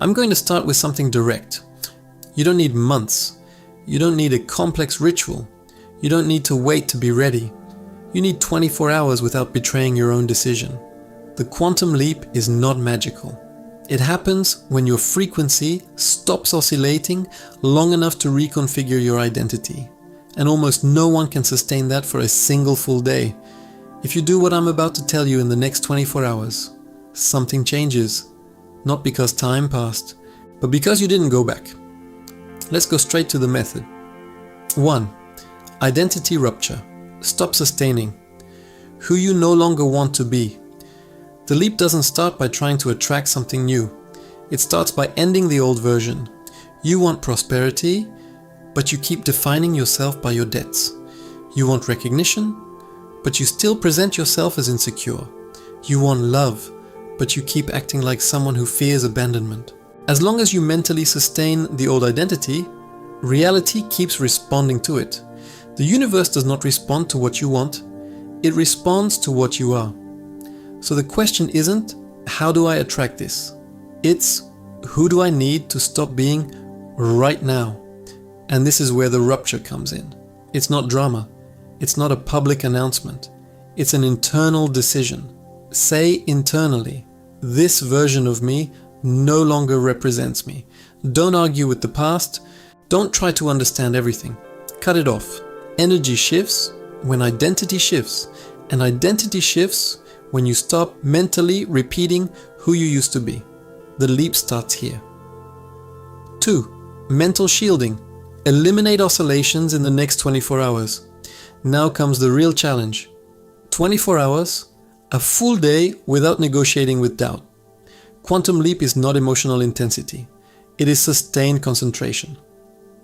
I'm going to start with something direct. You don't need months. You don't need a complex ritual. You don't need to wait to be ready. You need 24 hours without betraying your own decision. The quantum leap is not magical. It happens when your frequency stops oscillating long enough to reconfigure your identity. And almost no one can sustain that for a single full day. If you do what I'm about to tell you in the next 24 hours, something changes. Not because time passed, but because you didn't go back. Let's go straight to the method. 1. Identity rupture. Stop sustaining. Who you no longer want to be. The leap doesn't start by trying to attract something new. It starts by ending the old version. You want prosperity, but you keep defining yourself by your debts. You want recognition, but you still present yourself as insecure. You want love, but you keep acting like someone who fears abandonment. As long as you mentally sustain the old identity, reality keeps responding to it. The universe does not respond to what you want, it responds to what you are. So the question isn't, how do I attract this? It's, who do I need to stop being right now? And this is where the rupture comes in. It's not drama. It's not a public announcement. It's an internal decision. Say internally, this version of me no longer represents me. Don't argue with the past. Don't try to understand everything. Cut it off. Energy shifts when identity shifts. And identity shifts when you stop mentally repeating who you used to be. The leap starts here. 2. Mental shielding. Eliminate oscillations in the next 24 hours. Now comes the real challenge. 24 hours, a full day without negotiating with doubt. Quantum leap is not emotional intensity. It is sustained concentration.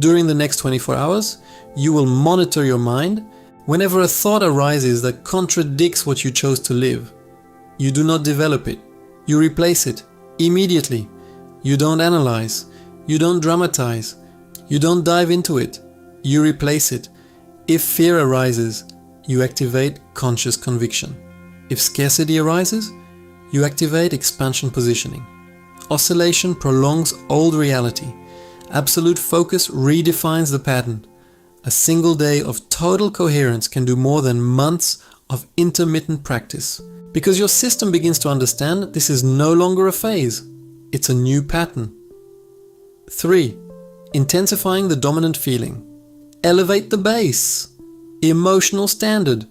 During the next 24 hours, you will monitor your mind. Whenever a thought arises that contradicts what you chose to live, you do not develop it. You replace it immediately. You don't analyze. You don't dramatize. You don't dive into it. You replace it. If fear arises, you activate conscious conviction. If scarcity arises, you activate expansion positioning. Oscillation prolongs old reality. Absolute focus redefines the pattern. A single day of total coherence can do more than months of intermittent practice. Because your system begins to understand this is no longer a phase. It's a new pattern. 3. Intensifying the dominant feeling. Elevate the base. Emotional standard.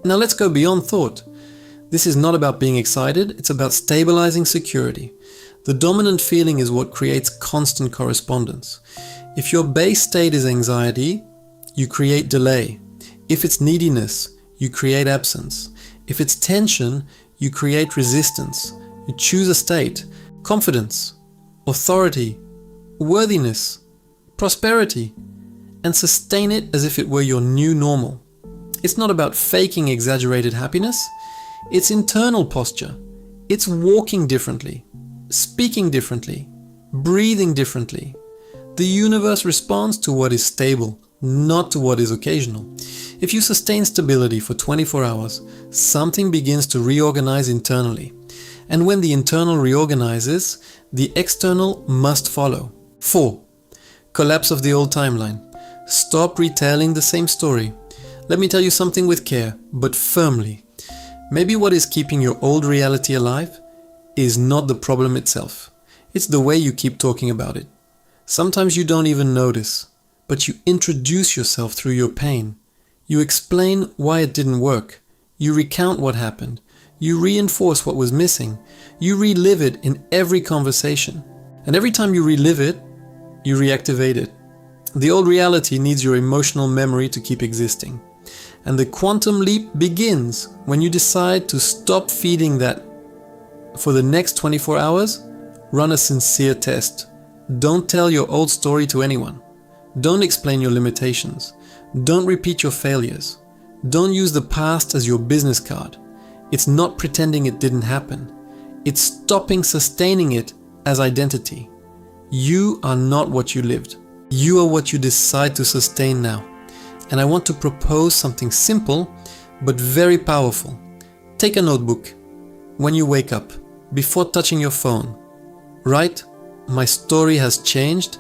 Now let's go beyond thought. This is not about being excited, it's about stabilizing security. The dominant feeling is what creates constant correspondence. If your base state is anxiety, you create delay. If it's neediness, you create absence. If it's tension, you create resistance. You choose a state, confidence, authority, worthiness, prosperity, and sustain it as if it were your new normal. It's not about faking exaggerated happiness. It's internal posture. It's walking differently, speaking differently, breathing differently. The universe responds to what is stable, not to what is occasional. If you sustain stability for 24 hours, something begins to reorganize internally. And when the internal reorganizes, the external must follow. 4. Collapse of the old timeline. Stop retelling the same story. Let me tell you something with care, but firmly. Maybe what is keeping your old reality alive is not the problem itself. It's the way you keep talking about it. Sometimes you don't even notice, but you introduce yourself through your pain. You explain why it didn't work. You recount what happened. You reinforce what was missing. You relive it in every conversation. And every time you relive it, you reactivate it. The old reality needs your emotional memory to keep existing. And the quantum leap begins when you decide to stop feeding that. For the next 24 hours, run a sincere test. Don't tell your old story to anyone. Don't explain your limitations. Don't repeat your failures. Don't use the past as your business card. It's not pretending it didn't happen. It's stopping sustaining it as identity. You are not what you lived. You are what you decide to sustain now. And I want to propose something simple, but very powerful. Take a notebook. When you wake up, before touching your phone, write My story has changed.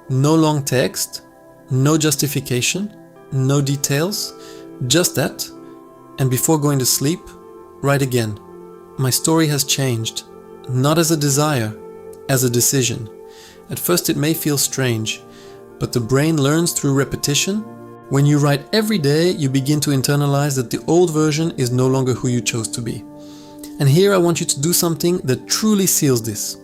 No long text, no justification, no details, just that. And before going to sleep, write again. My story has changed, not as a desire, as a decision. At first it may feel strange, but the brain learns through repetition. When you write every day, you begin to internalize that the old version is no longer who you chose to be. And here I want you to do something that truly seals this.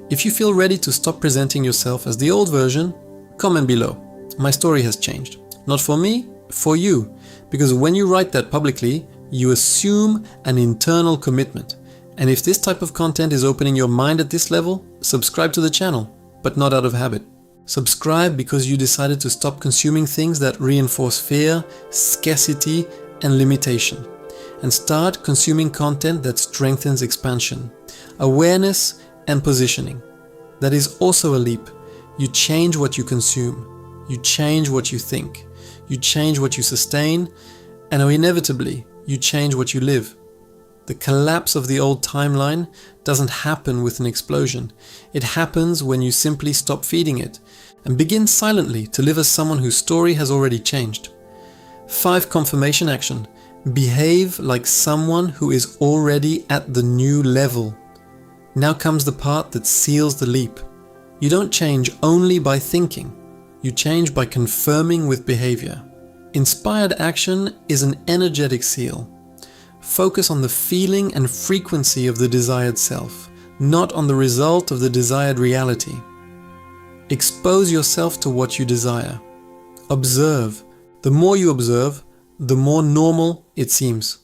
If you feel ready to stop presenting yourself as the old version, comment below. My story has changed. Not for me, for you. Because when you write that publicly, you assume an internal commitment. And if this type of content is opening your mind at this level, subscribe to the channel, but not out of habit. Subscribe because you decided to stop consuming things that reinforce fear, scarcity, and limitation. And start consuming content that strengthens expansion, awareness, and positioning. That is also a leap. You change what you consume. You change what you think. You change what you sustain. And inevitably, you change what you live. The collapse of the old timeline doesn't happen with an explosion. It happens when you simply stop feeding it and begin silently to live as someone whose story has already changed. 5 confirmation action. Behave like someone who is already at the new level. Now comes the part that seals the leap. You don't change only by thinking. You change by confirming with behavior. Inspired action is an energetic seal. Focus on the feeling and frequency of the desired self, not on the result of the desired reality. Expose yourself to what you desire. Observe. The more you observe, the more normal it seems.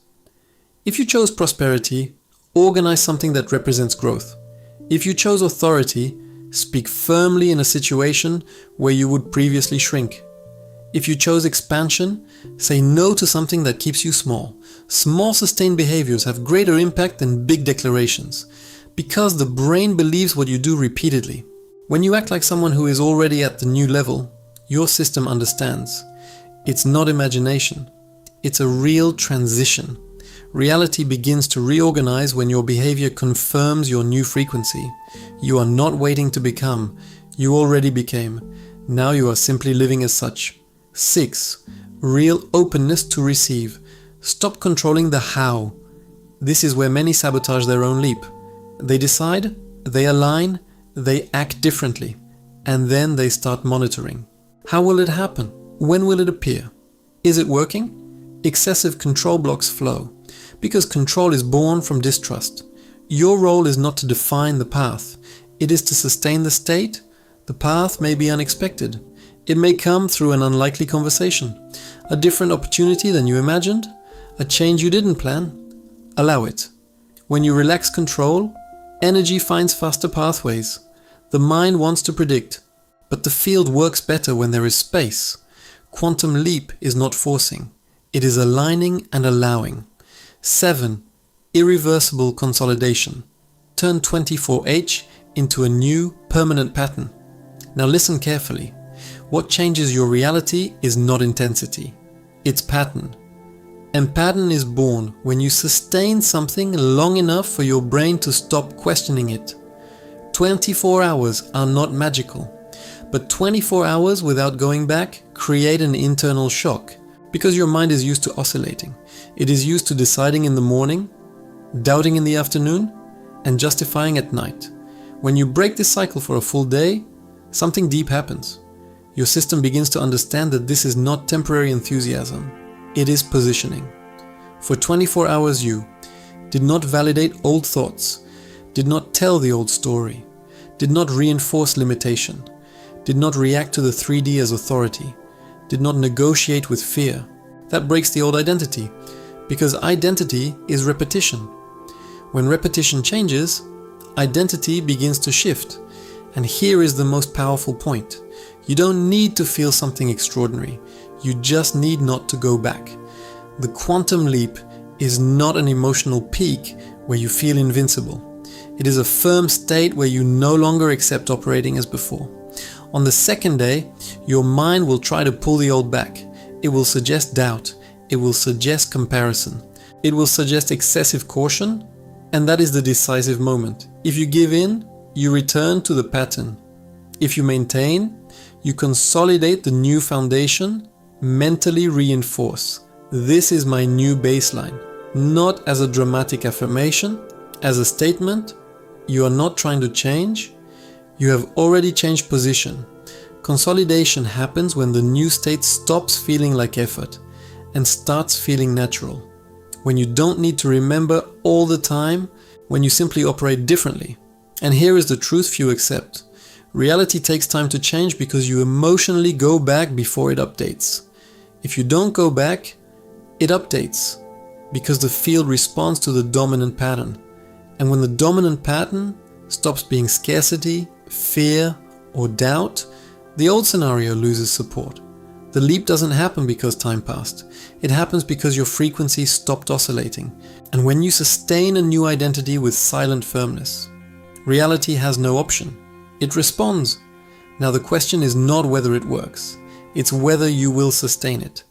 If you chose prosperity, organize something that represents growth. If you chose authority, speak firmly in a situation where you would previously shrink. If you chose expansion, say no to something that keeps you small. Small sustained behaviors have greater impact than big declarations, because the brain believes what you do repeatedly. When you act like someone who is already at the new level, your system understands. It's not imagination. It's a real transition. Reality begins to reorganize when your behavior confirms your new frequency. You are not waiting to become. You already became. Now you are simply living as such. 6. Real openness to receive. Stop controlling the how. This is where many sabotage their own leap. They decide, they align, they act differently, and then they start monitoring. How will it happen? When will it appear? Is it working? Excessive control blocks flow, because control is born from distrust. Your role is not to define the path. It is to sustain the state. The path may be unexpected. It may come through an unlikely conversation, a different opportunity than you imagined, a change you didn't plan. Allow it. When you relax control, energy finds faster pathways. The mind wants to predict, but the field works better when there is space. Quantum leap is not forcing. It is aligning and allowing. 7. Irreversible consolidation. Turn 24H into a new, permanent pattern. Now listen carefully. What changes your reality is not intensity. It's pattern. And pattern is born when you sustain something long enough for your brain to stop questioning it. 24 hours are not magical, but 24 hours without going back create an internal shock because your mind is used to oscillating. It is used to deciding in the morning, doubting in the afternoon, and justifying at night. When you break this cycle for a full day, something deep happens. Your system begins to understand that this is not temporary enthusiasm. It is positioning. For 24 hours you did not validate old thoughts, did not tell the old story, did not reinforce limitation, did not react to the 3D as authority, did not negotiate with fear. That breaks the old identity, because identity is repetition. When repetition changes, identity begins to shift. And here is the most powerful point. You don't need to feel something extraordinary. You just need not to go back. The quantum leap is not an emotional peak where you feel invincible. It is a firm state where you no longer accept operating as before. On the second day, your mind will try to pull the old back. It will suggest doubt. It will suggest comparison. It will suggest excessive caution, and that is the decisive moment. If you give in, you return to the pattern. If you maintain, you consolidate the new foundation, mentally reinforce. This is my new baseline. Not as a dramatic affirmation, as a statement. You are not trying to change. You have already changed position. Consolidation happens when the new state stops feeling like effort and starts feeling natural. When you don't need to remember all the time, when you simply operate differently. And here is the truth few accept. Reality takes time to change because you emotionally go back before it updates. If you don't go back, it updates because the field responds to the dominant pattern. And when the dominant pattern stops being scarcity, fear, or doubt, the old scenario loses support. The leap doesn't happen because time passed. It happens because your frequency stopped oscillating. And when you sustain a new identity with silent firmness, reality has no option. It responds. Now the question is not whether it works. It's whether you will sustain it.